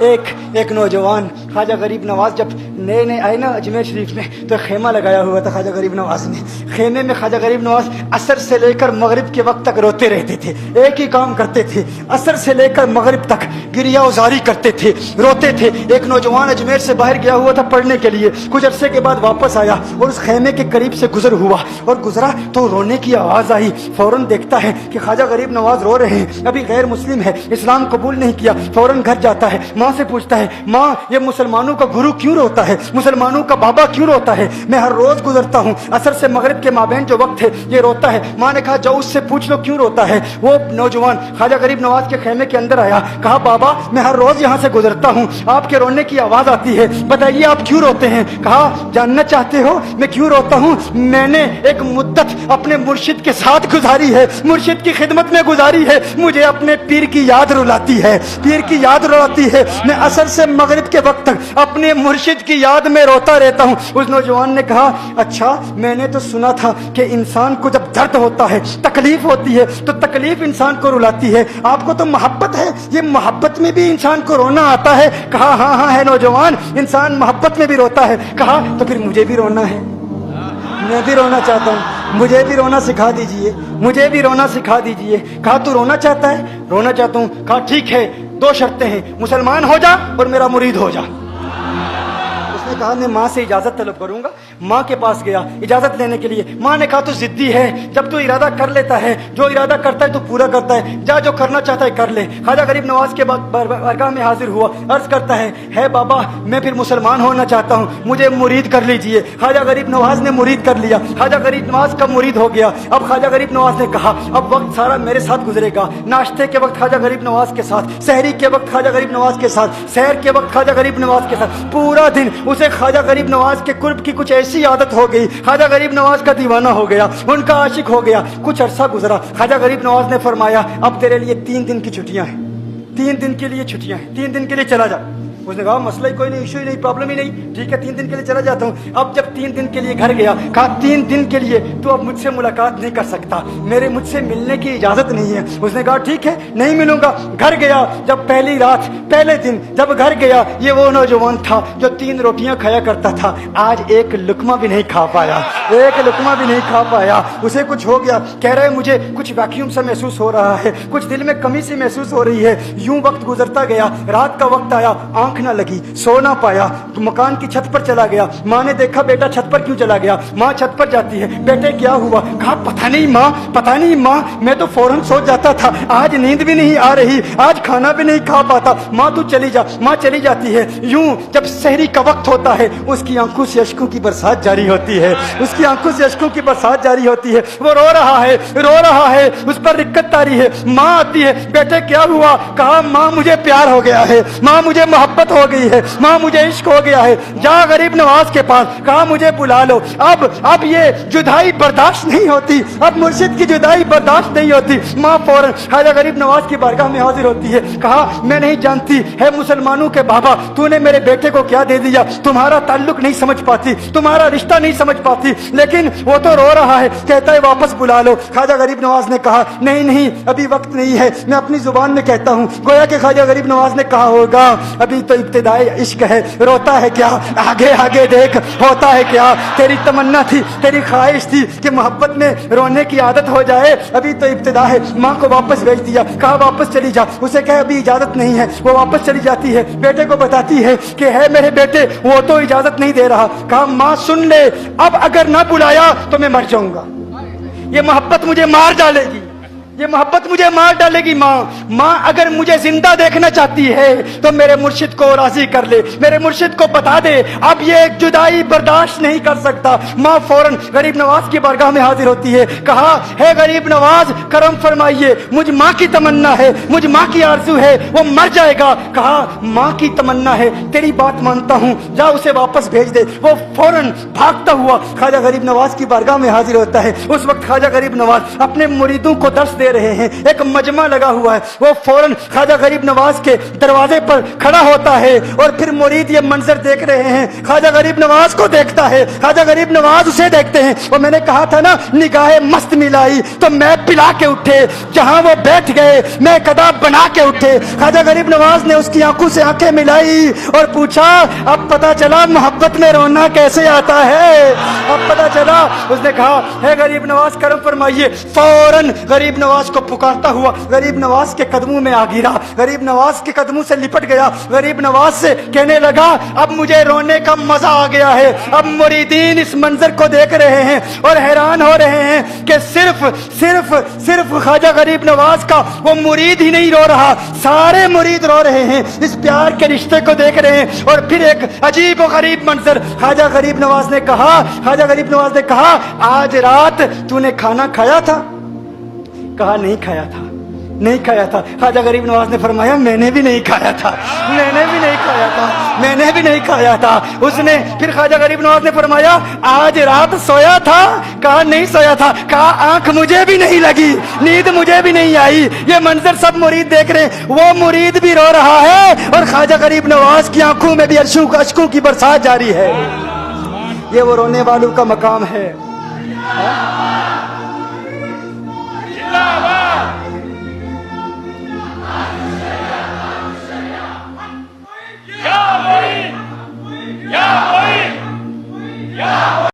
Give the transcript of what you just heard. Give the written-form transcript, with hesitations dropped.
एक नौजवान ख्वाजा गरीब नवाज जब नए नए आए ना अजमेर शरीफ में, तो खेमा लगाया हुआ था ख्वाजा गरीब नवाज ने। खेमे में ख्वाजा गरीब नवाज असर से लेकर मगरिब के वक्त तक रोते रहते थे। एक ही काम करते थे, असर से लेकर मगरिब तक गिरिया उजारी करते थे, रोते थे। एक नौजवान अजमेर से बाहर गया हुआ था पढ़ने के लिए, कुछ अरसे के बाद वापस आया और उस खेमे के करीब से गुजर हुआ और गुजरा तो रोने की आवाज आई। फौरन देखता है कि ख्वाजा गरीब नवाज रो रहे हैं, अभी गैर मुस्लिम है, इस्लाम कबूल नहीं किया। फौरन घर जाता है, माँ से पूछता है, माँ ये मुसलमानों का गुरु क्यों रोता है, मुसलमानों का बाबा क्यों रोता है? मैं हर रोज गुजरता हूँ, असर से मगरिब के माबैन जो वक्त है ये रोता है। माँ ने कहा जाओ उससे पूछ लो क्यों रोता है। वो नौजवान ख्वाजा गरीब नवाज के खेमे के अंदर आया, कहा बाबा मैं हर रोज यहाँ से गुजरता हूँ, आपके रोने की आवाज आती है, बताइए आप क्यों रोते हैं? कहा जानना चाहते हो मैं क्यों रोता हूँ? मैंने एक मुद्दत अपने मुर्शिद के साथ गुजारी है, मुर्शिद की खिदमत में गुजारी है, मुझे अपने पीर की याद रुलाती है, पीर की याद रुलाती है। मैं असर से मगरिब के वक्त तक अपने मुर्शिद की याद में रोता रहता हूँ। उस नौजवान ने कहा अच्छा मैंने तो सुना था कि इंसान को जब दर्द होता है, तकलीफ होती है, तो तकलीफ इंसान को रुलाती है, आपको तो मोहब्बत है, ये मोहब्बत में भी इंसान को रोना आता है? कहा हाँ हाँ है नौजवान, इंसान मोहब्बत में भी रोता है। कहा तो फिर मुझे भी रोना है, मैं भी रोना चाहता हूँ, मुझे भी रोना सिखा दीजिए, मुझे भी रोना सिखा दीजिए। कहा तू रोना चाहता है? रोना चाहता हूँ। कहा ठीक है, दो शर्तें हैं, मुसलमान हो जा और मेरा मुरीद हो जा। उसने कहा मैं माँ से इजाजत तलब करूंगा। माँ के पास गया इजाजत लेने के लिए। माँ ने कहा तू जिद्दी है, जब तू इरादा कर लेता है, जो इरादा करता है तू पूरा करता है, जा जो करना चाहता है कर ले। ख्वाजा गरीब नवाज के बारगाह में हाजिर हुआ, अर्ज करता है बाबा मैं फिर मुसलमान होना चाहता हूँ, मुझे मुरीद कर लीजिए। ख्वाजा गरीब नवाज ने मुरीद कर लिया, ख्वाजा गरीब नवाज का मुरीद हो गया। अब ख्वाजा गरीब नवाज ने कहा अब वक्त सारा मेरे साथ गुजरेगा, नाश्ते के वक्त ख्वाजा गरीब नवाज के साथ, सहरी के वक्त ख्वाजा गरीब नवाज के साथ, सैर के वक्त ख्वाजा गरीब नवाज के साथ, पूरा दिन उसे ख्वाजा गरीब नवाज के कुर्ब की कुछ ऐसी आदत हो गई, ख्वाजा गरीब नवाज का दीवाना हो गया, उनका आशिक हो गया। कुछ अरसा गुजरा, ख्वाजा गरीब नवाज ने फरमाया अब तेरे लिए 3 दिन की छुट्टियां हैं, 3 दिन के लिए छुट्टियां हैं, 3 दिन के लिए चला जा। उसने कहा मसला ही कोई नहीं, इशू ही नहीं, प्रॉब्लम ही नहीं, ठीक है 3 दिन के लिए चला जाता हूँ। अब जब 3 दिन के लिए घर गया, कहा 3 दिन के लिए तू अब मुझसे मुलाकात नहीं कर सकता, मेरे मुझसे मिलने की इजाजत नहीं है। उसने कहा ठीक है नहीं मिलूंगा। घर गया, जब पहली रात पहले दिन जब घर गया, ये वो नौजवान था जो 3 रोटियां खाया करता था, आज एक लुकमा भी नहीं खा पाया, एक लुकमा भी नहीं खा पाया। उसे कुछ हो गया, कह रहे मुझे कुछ वैक्यूम सा महसूस हो रहा है, कुछ दिल में कमी सी महसूस हो रही है। यूं वक्त गुजरता गया, रात का वक्त आया, आंख ना लगी, सो ना पाया, तो मकान की छत पर चला गया। माँ ने देखा बेटा छत पर क्यों चला गया? माँ छत पर जाती है, बेटे क्या हुआ? कहा पता नहीं माँ, पता नहीं माँ, मैं तो फौरन सो जाता था, आज नींद भी नहीं आ रही, आज खाना भी नहीं खा पाता। माँ तू चली जा। माँ चली जाती है। यूं जब सहरी का वक्त होता है, उसकी आंखों से अश्कों की बरसात जारी होती है, उसकी आंखों से अश्कों की बरसात जारी होती है। वो रो रहा है, रो रहा है, उस पर दिक्कत तारी है। माँ आती है, बेटे क्या हुआ? कहा माँ मुझे प्यार हो गया है, माँ मुझे मोहब्बत हो गई है, माँ मुझे इश्क हो गया है, जा गरीब नवाज के पास, कहा मुझे बुला लो। अब ये जुदाई बर्दाश्त नहीं होती, अब मुर्शिद की जुदाई बर्दाश्त नहीं होती। माँ फौरन ख्वाजा गरीब नवाज की बारगाह में हाजिर होती है। कहा मैं नहीं जानती है मुसलमानों के बाबा, तूने मेरे बेटे को क्या दे दिया, तुम्हारा ताल्लुक नहीं समझ पाती, तुम्हारा रिश्ता नहीं समझ पाती, लेकिन वो तो रो रहा है, कहता है वापस बुला लो। ख्वाजा गरीब नवाज ने कहा नहीं नहीं अभी वक्त नहीं है, मैं अपनी जुबान में कहता हूँ। गोया कि ख्वाजा गरीब नवाज ने कहा होगा अभी तो इब्तिदाई इश्क है, रोता है क्या, आगे आगे देख होता है क्या। तेरी तमन्ना थी, तेरी ख्वाहिश थी कि मोहब्बत में रोने की आदत हो जाए, अभी तो इब्तिदा है। माँ को वापस भेज दिया, कहा वापस चली जा। उसे कहे अभी इजाजत नहीं है, वो वापस चली जाती है, बेटे को बताती है कि है मेरे बेटे वो तो इजाजत नहीं दे रहा। कहा माँ सुन ले, अब अगर ना बुलाया तो मैं मर जाऊंगा, ये मोहब्बत मुझे मार डालेगी, ये मोहब्बत मुझे मार डालेगी। माँ अगर मुझे जिंदा देखना चाहती है तो मेरे मुर्शिद को राजी कर ले, मेरे मुर्शिद को बता दे अब ये जुदाई बर्दाश्त नहीं कर सकता। माँ फौरन गरीब नवाज की बारगाह में हाजिर होती है। कहा है गरीब नवाज करम फरमाइए, मुझ माँ की तमन्ना है, मुझ माँ की आरज़ू है, वो मर जाएगा। कहा माँ की तमन्ना है, तेरी बात मानता हूँ, जा उसे वापस भेज दे। वो फौरन भागता हुआ ख्वाजा गरीब नवाज की बारगाह में हाजिर होता है। उस वक्त ख्वाजा गरीब नवाज अपने मुरीदों को दर्स दे دے رہے ہیں، ایک مجمع لگا ہوا ہے، وہ فوراً خواجہ غریب نواز کے دروازے پر کھڑا ہوتا ہے اور پھر مرید یہ منظر دیکھ رہے ہیں، خواجہ غریب نواز کو دیکھتا ہے، خواجہ غریب نواز اسے دیکھتے ہیں، اور میں نے کہا تھا نا نگاہ مست ملائی تو میں پلا کے اٹھے، جہاں وہ بیٹھ گئے میں قدا بنا کے اٹھے۔ خواجہ غریب نواز نے اس کی آنکھوں سے آنکھیں ملائی اور پوچھا اب پتا چلا محبت میں رونا کیسے آتا ہے، اب پتا چلا۔ اس نے کہا ہے غریب نواز کرم فرمائیے، فوراً غریب نواز کو پکارتا ہوا غریب نواز کے قدموں میں آ گرا، غریب نواز کے قدموں سے لپٹ گیا، غریب نواز سے کہنے لگا اب مجھے رونے کا مزہ آ گیا ہے۔ اب مریدین اس منظر کو دیکھ رہے ہیں اور حیران ہو رہے ہیں کہ صرف خواجہ غریب نواز کا وہ مرید ہی نہیں رو رہا، سارے مرید رو رہے ہیں، اس پیار کے رشتے کو دیکھ رہے ہیں۔ اور پھر ایک عجیب و غریب منظر، خواجہ غریب نواز نے کہا آج رات تو نے کھانا کھایا تھا؟ کہا نہیں کھایا تھا۔ خواجہ غریب نواز نے فرمایا میں نے بھی نہیں کھایا تھا۔ اس نے پھر خواجہ غریب نواز نے فرمایا آج رات سویا تھا؟ کہا نہیں سویا تھا۔ کہا آنکھ مجھے بھی نہیں لگی، نیند مجھے بھی نہیں آئی۔ یہ منظر سب مرید دیکھ رہے ہیں، وہ مرید بھی رو رہا ہے اور خواجہ غریب نواز کی آنکھوں میں بھی اشکوں کی برسات جاری ہے۔ یہ وہ رونے والوں کا مقام ہے۔